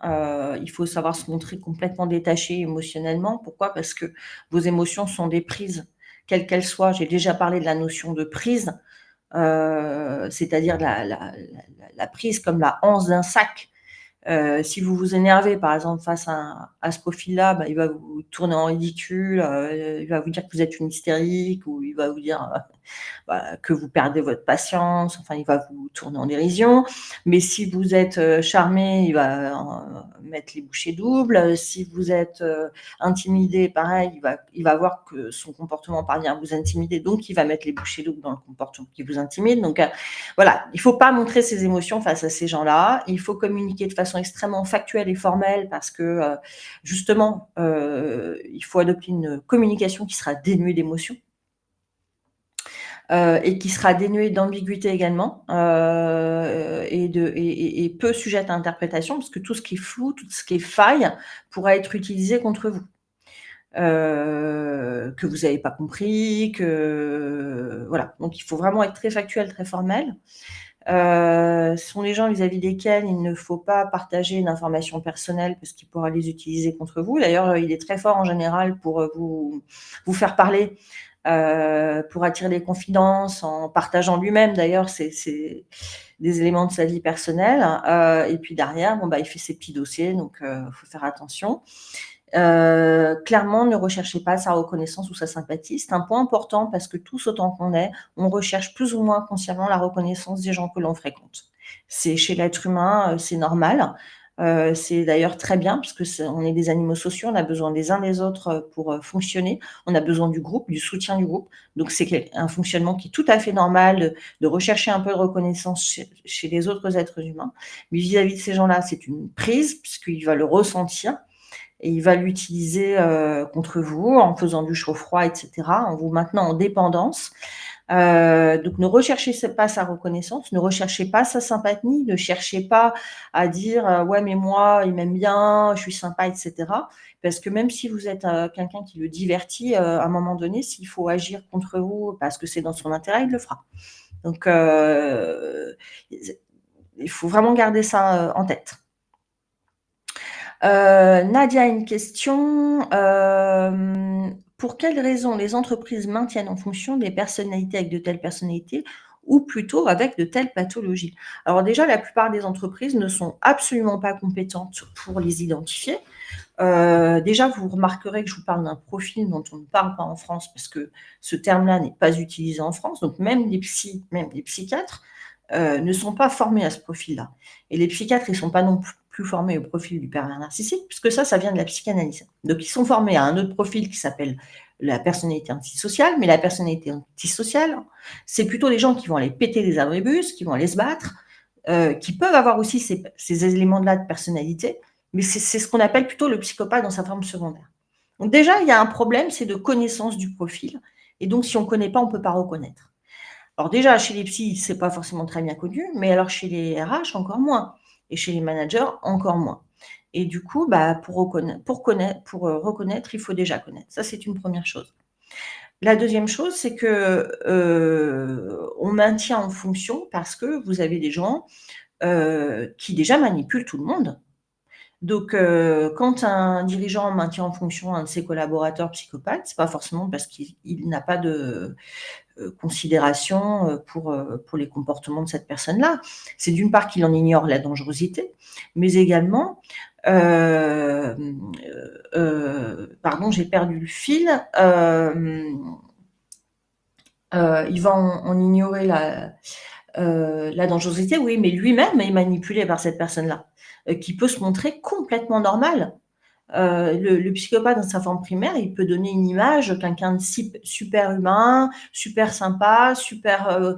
A: il faut savoir se montrer complètement détaché émotionnellement. Pourquoi? Parce que vos émotions sont des prises, quelles qu'elles soient. J'ai déjà parlé de la notion de prise, c'est-à-dire la prise comme la anse d'un sac. Si vous vous énervez, par exemple, face à ce profil-là, bah, il va vous tourner en ridicule, il va vous dire que vous êtes une hystérique, ou il va vous dire que vous perdez votre patience, enfin, il va vous tourner en dérision. Mais si vous êtes charmé, il va mettre les bouchées doubles. Si vous êtes intimidé, pareil, il va voir que son comportement parvient à vous intimider, donc il va mettre les bouchées doubles dans le comportement qui vous intimide. Donc voilà, il ne faut pas montrer ses émotions face à ces gens-là. Il faut communiquer de façon extrêmement factuelle et formelle parce que justement, il faut adopter une communication qui sera dénuée d'émotions. Et qui sera dénuée d'ambiguïté également, et peu sujette à interprétation, parce que tout ce qui est flou, tout ce qui est faille, pourra être utilisé contre vous. Que vous n'avez pas compris, voilà. Donc il faut vraiment être très factuel, très formel. Ce sont les gens vis-à-vis desquels il ne faut pas partager une information personnelle parce qu'il pourra les utiliser contre vous. D'ailleurs, il est très fort en général pour vous faire parler, pour attirer des confidences, en partageant lui-même d'ailleurs c'est des éléments de sa vie personnelle. Et puis derrière, bon, bah, il fait ses petits dossiers, donc faut faire attention. Clairement, ne recherchez pas sa reconnaissance ou sa sympathie. C'est un point important parce que tous autant qu'on est, on recherche plus ou moins consciemment la reconnaissance des gens que l'on fréquente. C'est chez l'être humain, c'est normal. C'est d'ailleurs très bien parce que on est des animaux sociaux, on a besoin des uns des autres pour fonctionner. On a besoin du groupe, du soutien du groupe. Donc c'est un fonctionnement qui est tout à fait normal de rechercher un peu de reconnaissance chez les autres êtres humains. Mais vis-à-vis de ces gens-là, c'est une prise puisqu'il va le ressentir et il va l'utiliser contre vous en faisant du chaud-froid, etc., en vous maintenant en dépendance. Donc ne recherchez pas sa reconnaissance, ne recherchez pas sa sympathie, ne cherchez pas à dire ouais mais moi il m'aime bien, je suis sympa, etc. Parce que même si vous êtes quelqu'un qui le divertit, à un moment donné, s'il faut agir contre vous parce que c'est dans son intérêt, il le fera. Donc il faut vraiment garder ça en tête. Nadia a une question. Pour quelles raisons les entreprises maintiennent en fonction des personnalités avec de telles personnalités ou plutôt avec de telles pathologies? Alors déjà, la plupart des entreprises ne sont absolument pas compétentes pour les identifier. Déjà, vous remarquerez que je vous parle d'un profil dont on ne parle pas en France parce que ce terme-là n'est pas utilisé en France. Donc même les psychiatres ne sont pas formés à ce profil-là. Et les psychiatres, ils ne sont pas non plus formés au profil du pervers narcissique, puisque ça vient de la psychanalyse. Donc, ils sont formés à un autre profil qui s'appelle la personnalité antisociale, mais la personnalité antisociale, c'est plutôt des gens qui vont aller péter des abribus, qui vont aller se battre, qui peuvent avoir aussi ces éléments-là de personnalité, mais c'est ce qu'on appelle plutôt le psychopathe dans sa forme secondaire. Donc déjà, il y a un problème, c'est de connaissance du profil, et donc si on ne connaît pas, on ne peut pas reconnaître. Alors déjà, chez les psys, c'est pas forcément très bien connu, mais alors chez les RH, encore moins. Et chez les managers, encore moins. Et du coup, pour reconnaître, il faut déjà connaître. Ça, c'est une première chose. La deuxième chose, c'est que on maintient en fonction parce que vous avez des gens qui déjà manipulent tout le monde. Donc, quand un dirigeant maintient en fonction un de ses collaborateurs psychopathes, c'est pas forcément parce qu'il n'a pas de considération pour les comportements de cette personne-là. C'est d'une part qu'il en ignore la dangerosité, mais également, pardon, j'ai perdu le fil, il va en ignorer la dangerosité, oui, mais lui-même est manipulé par cette personne-là, qui peut se montrer complètement normal. Le psychopathe dans sa forme primaire, il peut donner une image, quelqu'un de super humain, super sympa, super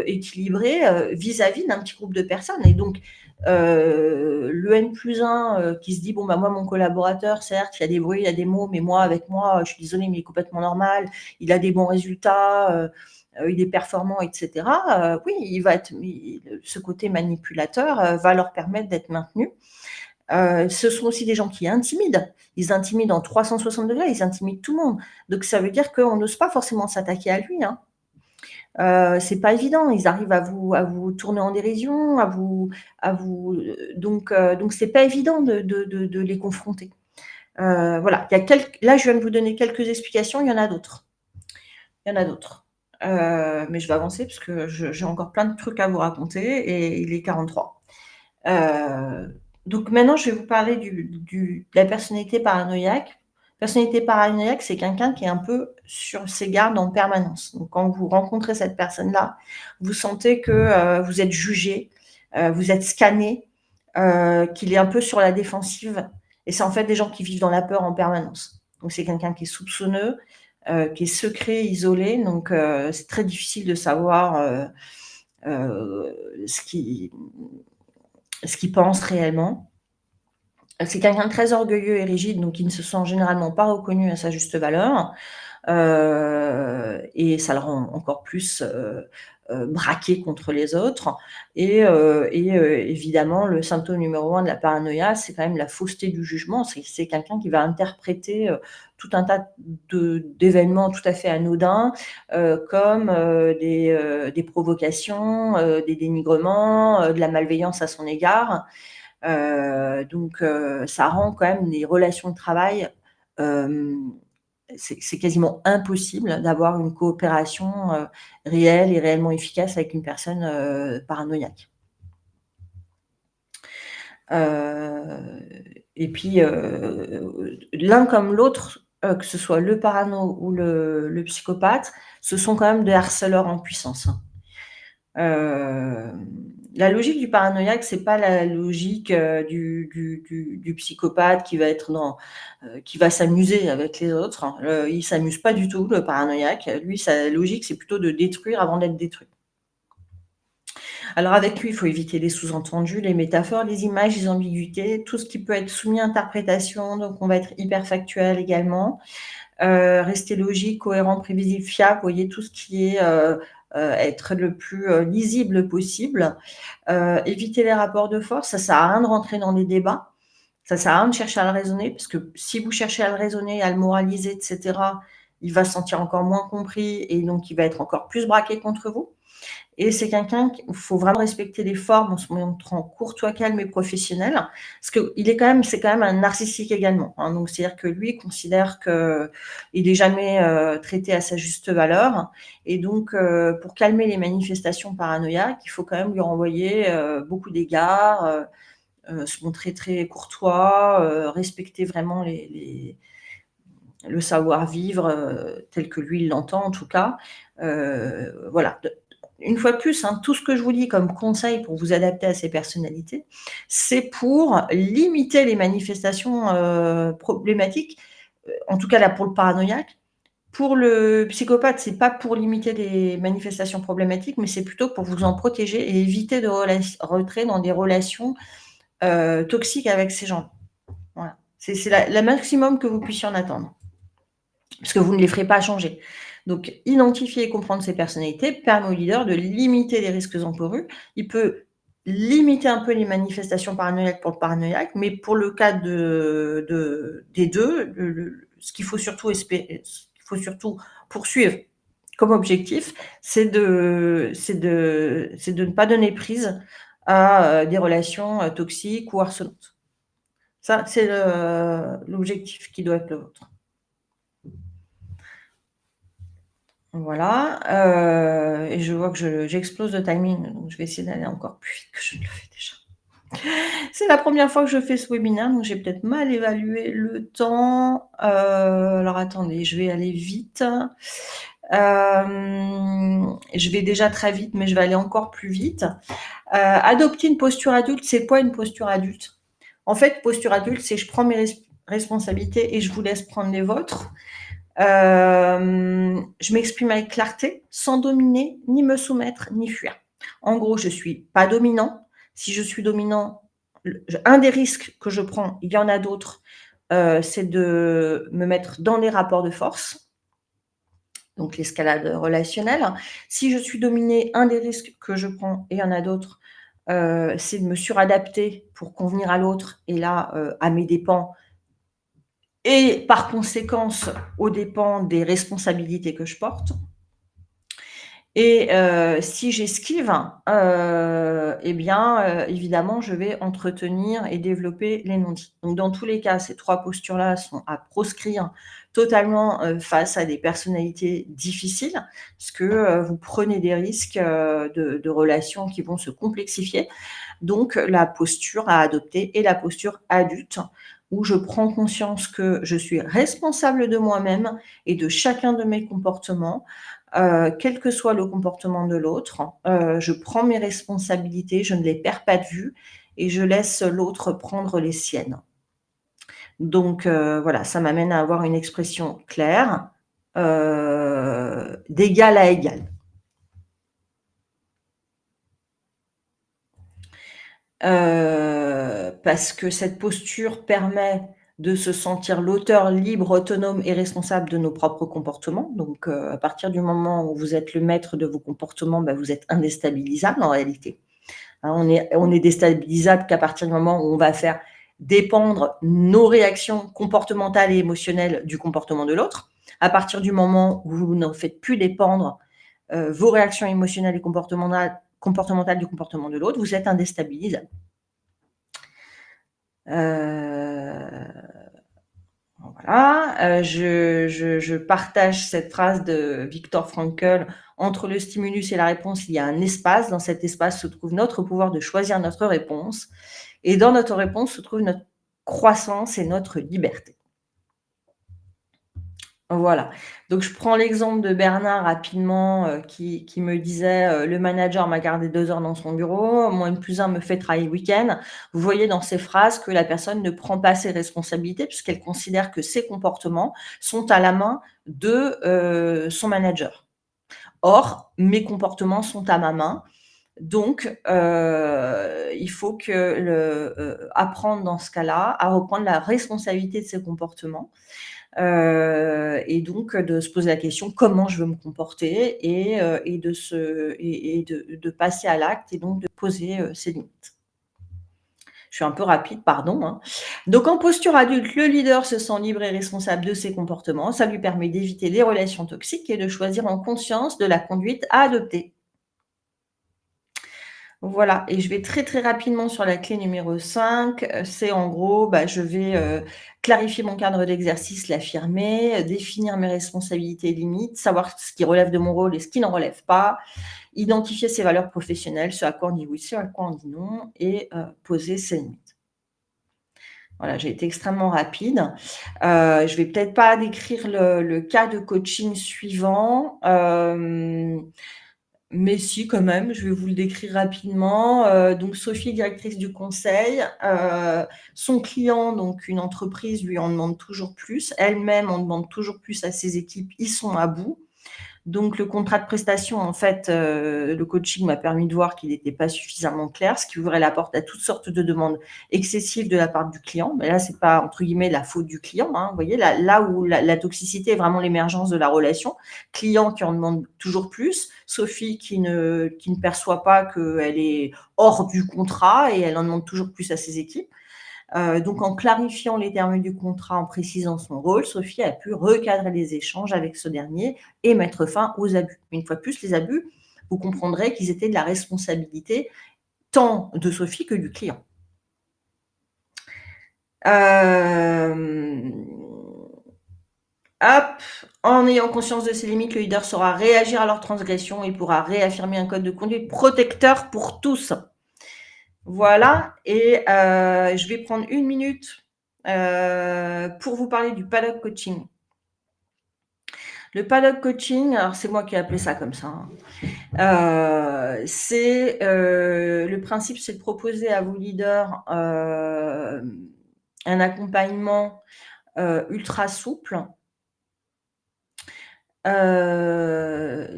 A: équilibré vis-à-vis d'un petit groupe de personnes. Et donc, le N+1 qui se dit, bon, bah, moi, mon collaborateur, certes, il y a des bruits, il y a des mots, mais moi, avec moi, je suis désolée, mais il est complètement normal, il a des bons résultats, il est performant, etc. Oui, ce côté manipulateur va leur permettre d'être maintenus. Ce sont aussi des gens qui intimident. Ils intimident en 360 degrés, ils intimident tout le monde. Donc ça veut dire qu'on n'ose pas forcément s'attaquer à lui. C'est pas évident. Ils arrivent à vous tourner en dérision, donc c'est pas évident de les confronter. Voilà. Là, je viens de vous donner quelques explications. Il y en a d'autres. Mais je vais avancer parce que j'ai encore plein de trucs à vous raconter et il est 43. Donc maintenant, je vais vous parler de la personnalité paranoïaque. Personnalité paranoïaque, c'est quelqu'un qui est un peu sur ses gardes en permanence. Donc quand vous rencontrez cette personne-là, vous sentez que vous êtes jugé, vous êtes scanné, qu'il est un peu sur la défensive. Et c'est en fait des gens qui vivent dans la peur en permanence. Donc c'est quelqu'un qui est soupçonneux, qui est secret, isolé. Donc c'est très difficile de savoir ce qu'il pense réellement. C'est quelqu'un de très orgueilleux et rigide, donc il ne se sent généralement pas reconnu à sa juste valeur. Et ça le rend encore plus braqué contre les autres. Et évidemment, le symptôme numéro 1 de la paranoïa, c'est quand même la fausseté du jugement. C'est quelqu'un qui va interpréter tout un tas d'événements tout à fait anodins comme des provocations, des dénigrements, de la malveillance à son égard. Donc, ça rend quand même les relations de travail, c'est quasiment impossible d'avoir une coopération réelle et réellement efficace avec une personne paranoïaque. Et puis, l'un comme l'autre, que ce soit le parano ou le psychopathe, ce sont quand même des harceleurs en puissance. Hem, la logique du paranoïaque, c'est pas la logique, du psychopathe qui va être qui va s'amuser avec les autres. Il s'amuse pas du tout, le paranoïaque. Lui, sa logique, c'est plutôt de détruire avant d'être détruit. Alors avec lui, il faut éviter les sous-entendus, les métaphores, les images, les ambiguïtés, tout ce qui peut être soumis à interprétation, donc on va être hyper factuel également. Rester logique, cohérent, prévisible, fiable, vous voyez tout ce qui est, être le plus, lisible possible. Éviter les rapports de force, ça sert à rien de rentrer dans des débats, ça sert à rien de chercher à le raisonner parce que si vous cherchez à le raisonner, à le moraliser et cetera, il va se sentir encore moins compris et donc il va être encore plus braqué contre vous. Et c'est quelqu'un qu'il faut vraiment respecter les formes en se montrant courtois, calme et professionnel. Parce qu'il est quand même c'est quand même un narcissique également, hein. Donc c'est-à-dire que lui, il considère qu'il est jamais, traité à sa juste valeur et donc pour calmer les manifestations paranoïaques, il faut quand même lui renvoyer, beaucoup d'égards, se montrer très courtois, respecter vraiment le savoir-vivre, tel que lui, il l'entend en tout cas. Voilà, une fois de plus, hein, tout ce que je vous dis comme conseil pour vous adapter à ces personnalités, c'est pour limiter les manifestations, problématiques, en tout cas là pour le paranoïaque. Pour le psychopathe, c'est pas pour limiter les manifestations problématiques, mais c'est plutôt pour vous en protéger et éviter de rentrer dans des relations, toxiques avec ces gens. Voilà. C'est la maximum que vous puissiez en attendre. Parce que vous ne les ferez pas changer. Donc, identifier et comprendre ces personnalités permet au leader de limiter les risques encourus. Il peut limiter un peu les manifestations paranoïaques pour le paranoïaque, mais pour le cas des deux, ce qu'il faut surtout poursuivre comme objectif, c'est de ne pas donner prise à des relations toxiques ou harcelantes. Ça, c'est l'objectif qui doit être le vôtre. Voilà, et je vois que j'explose de timing, donc je vais essayer d'aller encore plus vite que je ne le fais déjà. C'est la première fois que je fais ce webinaire, donc j'ai peut-être mal évalué le temps. Alors attendez, je vais aller vite. Je vais déjà très vite, mais je vais aller encore plus vite. Adopter une posture adulte, c'est quoi une posture adulte? En fait, posture adulte, c'est je prends mes responsabilités et je vous laisse prendre les vôtres. Je m'exprime avec clarté, sans dominer, ni me soumettre, ni fuir. En gros, je suis pas dominant. Si je suis dominant, un des risques que je prends, il y en a d'autres, c'est de me mettre dans les rapports de force, donc l'escalade relationnelle. Si je suis dominée, un des risques que je prends, et il y en a d'autres, c'est de me suradapter pour convenir à l'autre et là, à mes dépens et par conséquence, aux dépens des responsabilités que je porte. Et si j'esquive, et bien, évidemment, je vais entretenir et développer les non-dits. Donc dans tous les cas, ces 3 postures-là sont à proscrire totalement, face à des personnalités difficiles, parce que, vous prenez des risques, de relations qui vont se complexifier. Donc la posture à adopter est la posture adulte, où je prends conscience que je suis responsable de moi-même et de chacun de mes comportements, quel que soit le comportement de l'autre. Je prends mes responsabilités, je ne les perds pas de vue et je laisse l'autre prendre les siennes. Donc voilà, ça m'amène à avoir une expression claire, d'égal à égal. Parce que cette posture permet de se sentir l'auteur libre, autonome et responsable de nos propres comportements. Donc, à partir du moment où vous êtes le maître de vos comportements, bah, vous êtes indéstabilisable en réalité. Hein, on est déstabilisable qu'à partir du moment où on va faire dépendre nos réactions comportementales et émotionnelles du comportement de l'autre. À partir du moment où vous n'en faites plus dépendre, vos réactions émotionnelles et comportementales du comportement de l'autre, vous êtes indéstabilisable. Voilà, je partage cette phrase de Viktor Frankl: «Entre le stimulus et la réponse, il y a un espace. Dans cet espace se trouve notre pouvoir de choisir notre réponse et dans notre réponse se trouve notre croissance et notre liberté». Voilà. Donc je prends l'exemple de Bernard rapidement, qui me disait, «Le manager m'a gardé 2 heures dans son bureau, mon N+1 me fait travailler le week-end». Vous voyez dans ces phrases que la personne ne prend pas ses responsabilités puisqu'elle considère que ses comportements sont à la main de, son manager. Or, mes comportements sont à ma main, donc il faut que apprendre dans ce cas-là à reprendre la responsabilité de ses comportements. Et donc de se poser la question: «Comment je veux me comporter?» et de se et de passer à l'acte et donc de poser, ses limites. Je suis un peu rapide, pardon, hein. Donc en posture adulte, le leader se sent libre et responsable de ses comportements. Ça lui permet d'éviter les relations toxiques et de choisir en conscience de la conduite à adopter. Voilà, et je vais très, très rapidement sur la clé numéro 5. C'est en gros, bah, je vais, clarifier mon cadre d'exercice, l'affirmer, définir mes responsabilités et limites, savoir ce qui relève de mon rôle et ce qui n'en relève pas, identifier ses valeurs professionnelles, ce à quoi on dit oui, ce à quoi on dit non et poser ses limites. Voilà, j'ai été extrêmement rapide. Je vais peut-être pas décrire le cas de coaching suivant, mais si, quand même, je vais vous le décrire rapidement. Donc Sophie est directrice du conseil. Son client, donc une entreprise, lui en demande toujours plus. Elle-même en demande toujours plus à ses équipes. Ils sont à bout. Donc le contrat de prestation, en fait, le coaching m'a permis de voir qu'il n'était pas suffisamment clair, ce qui ouvrait la porte à toutes sortes de demandes excessives de la part du client. Mais là, c'est pas entre guillemets «la faute du client», hein. Vous voyez, là où la toxicité est vraiment l'émergence de la relation. Client qui en demande toujours plus, Sophie qui ne perçoit pas qu'elle est hors du contrat et elle en demande toujours plus à ses équipes. Donc en clarifiant les termes du contrat, en précisant son rôle, Sophie a pu recadrer les échanges avec ce dernier et mettre fin aux abus. Une fois de plus, les abus, vous comprendrez qu'ils étaient de la responsabilité tant de Sophie que du client. Hem, hop, en ayant conscience de ses limites, le leader saura réagir à leur transgression et pourra réaffirmer un code de conduite protecteur pour tous. Voilà, et je vais prendre 1 minute, pour vous parler du paddock coaching. Le paddock coaching, alors c'est moi qui ai appelé ça comme ça, hein. C'est, le principe, c'est de proposer à vos leaders, un accompagnement, ultra souple.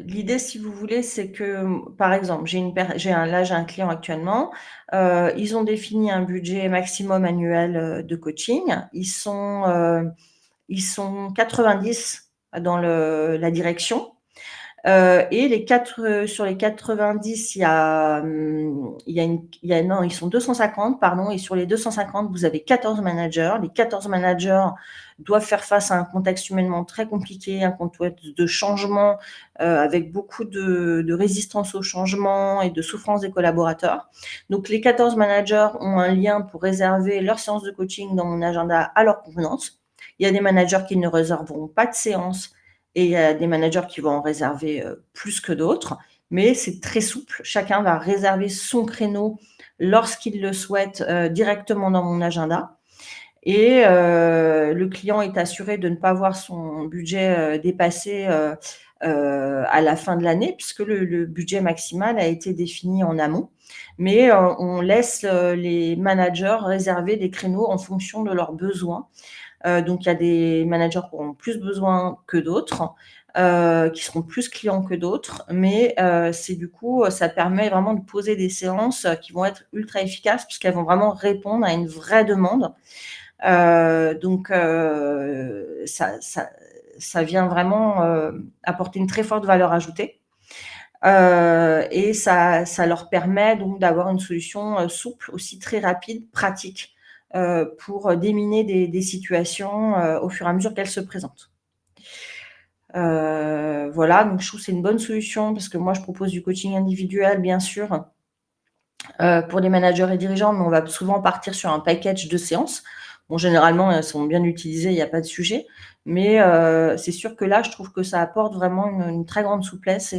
A: L'idée, si vous voulez, c'est que, par exemple, j'ai un client actuellement, ils ont défini un budget maximum annuel, de coaching. Ils sont 90 dans la direction. Et sur les 90, non, ils sont 250, pardon, et sur les 250, vous avez 14 managers. Les 14 managers doivent faire face à un contexte humainement très compliqué, un contexte de changement, avec beaucoup de résistance au changement et de souffrance des collaborateurs. Donc les 14 managers ont un lien pour réserver leur séance de coaching dans mon agenda à leur convenance. Il y a des managers qui ne réserveront pas de séance et il y a des managers qui vont en réserver, plus que d'autres, mais c'est très souple. Chacun va réserver son créneau lorsqu'il le souhaite, directement dans mon agenda, et le client est assuré de ne pas voir son budget, dépasser, à la fin de l'année puisque le budget maximal a été défini en amont. Mais on laisse, les managers réserver des créneaux en fonction de leurs besoins. Donc il y a des managers qui auront plus besoin que d'autres, qui seront plus clients que d'autres, mais c'est du coup, ça permet vraiment de poser des séances, qui vont être ultra efficaces puisqu'elles vont vraiment répondre à une vraie demande. Donc ça vient vraiment, apporter une très forte valeur ajoutée, et ça leur permet donc d'avoir une solution, souple, aussi très rapide, pratique, pour déminer des situations, au fur et à mesure qu'elles se présentent. Voilà, donc je trouve que c'est une bonne solution parce que moi je propose du coaching individuel bien sûr, pour les managers et dirigeants, mais on va souvent partir sur un package de séances. Bon, généralement, elles sont bien utilisées, il y a pas de sujet, mais c'est sûr que là, je trouve que ça apporte vraiment une très grande souplesse,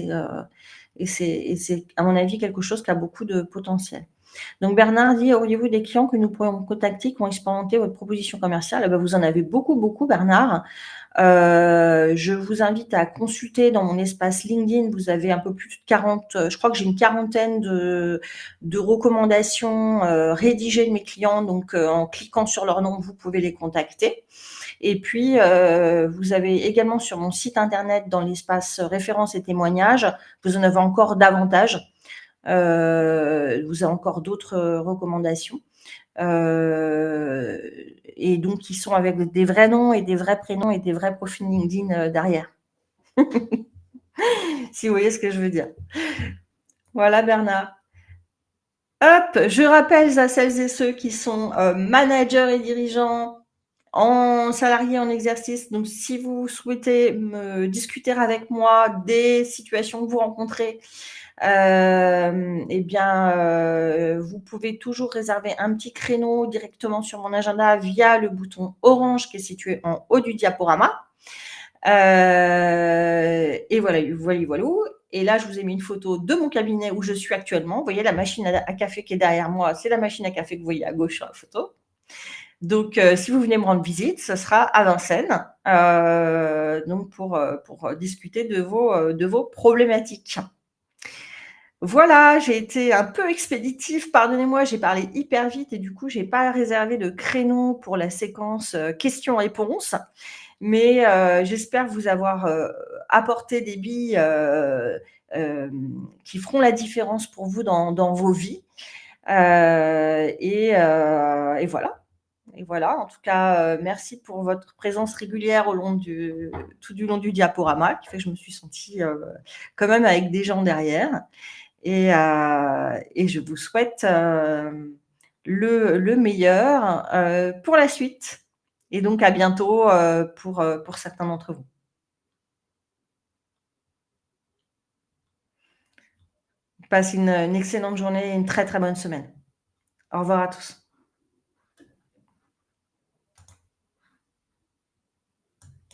A: et c'est à mon avis quelque chose qui a beaucoup de potentiel. Donc Bernard dit: «Auriez-vous des clients que nous pourrions contacter qui ont expérimenté votre proposition commerciale?» Bah, vous en avez beaucoup, beaucoup Bernard. Je vous invite à consulter dans mon espace LinkedIn. Vous avez un peu plus de 40, je crois que j'ai une quarantaine de recommandations rédigées de mes clients. Donc, en cliquant sur leur nom, vous pouvez les contacter. Et puis, vous avez également sur mon site internet, dans l'espace références et témoignages, vous en avez encore davantage. Vous avez encore d'autres recommandations. Et donc, ils sont avec des vrais noms et des vrais prénoms et des vrais profils LinkedIn derrière. Si vous voyez ce que je veux dire. Voilà, Bernard. Hop, je rappelle à celles et ceux qui sont managers et dirigeants, en salarié en exercice. Donc, si vous souhaitez me discuter avec moi des situations que vous rencontrez, eh bien, vous pouvez toujours réserver un petit créneau directement sur mon agenda via le bouton orange qui est situé en haut du diaporama. Et voilà, voilà, voilà. Et là, je vous ai mis une photo de mon cabinet où je suis actuellement. Vous voyez la machine à café qui est derrière moi, c'est la machine à café que vous voyez à gauche sur la photo. Donc, si vous venez me rendre visite, ce sera à Vincennes, donc pour discuter de vos problématiques. Voilà, j'ai été un peu expéditive, pardonnez-moi, j'ai parlé hyper vite et du coup, j'ai pas réservé de créneau pour la séquence questions-réponses. Mais j'espère vous avoir apporté des billes qui feront la différence pour vous dans vos vies. Et voilà. Et voilà, en tout cas, merci pour votre présence régulière tout du long du diaporama, qui fait que je me suis sentie quand même avec des gens derrière. Et je vous souhaite le meilleur pour la suite. Et donc à bientôt pour certains d'entre vous. Passez une excellente journée et une très très bonne semaine. Au revoir à tous.